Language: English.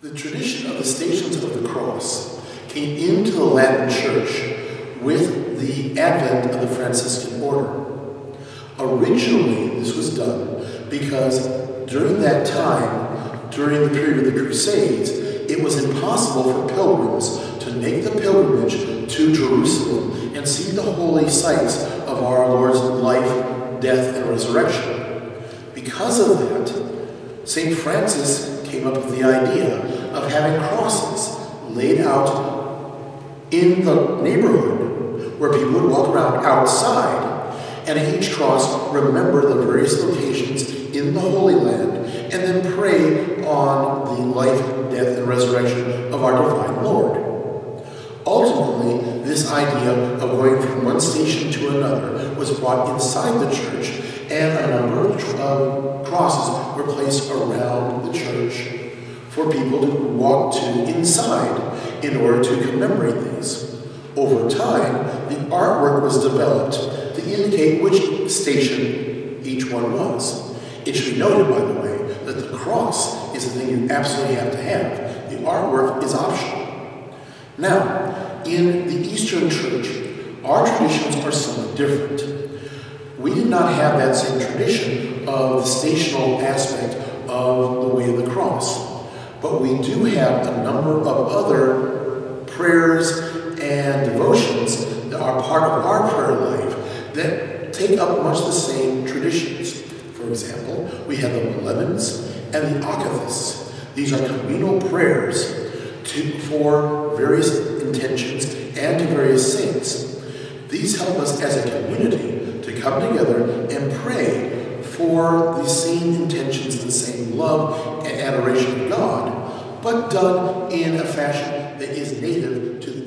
The tradition of the Stations of the Cross came into the Latin Church with the advent of the Franciscan order. Originally, this was done because during that time, during the period of the Crusades, it was impossible for pilgrims to make the pilgrimage to Jerusalem and see the holy sites of our Lord's life, death, and resurrection. Because of that, St. Francis came up with the idea of having crosses laid out in the neighborhood where people would walk around outside, and at each cross remember the various locations in the Holy Land, and then pray on the life, death, and resurrection of our divine Lord. Ultimately, this idea of going from one station to another was brought inside the church, and a number of crosses were placed around the church for people to walk to inside in order to commemorate these. Over time, the artwork was developed to indicate which station each one was. It should be noted, by the way, that the cross is the thing you absolutely have to have. The artwork is optional. Now, in the Eastern Church, our traditions are somewhat different. We did not have that same tradition of the stational aspect of the way of the cross, but we do have a number of other prayers and devotions that are part of our prayer life that take up much the same traditions. For example, we have the Molebens and the Akathis. These are communal prayers for various intentions and to various saints. These help us as a community to come together and pray for the same intentions and the same love and adoration of God, but done in a fashion that is native to the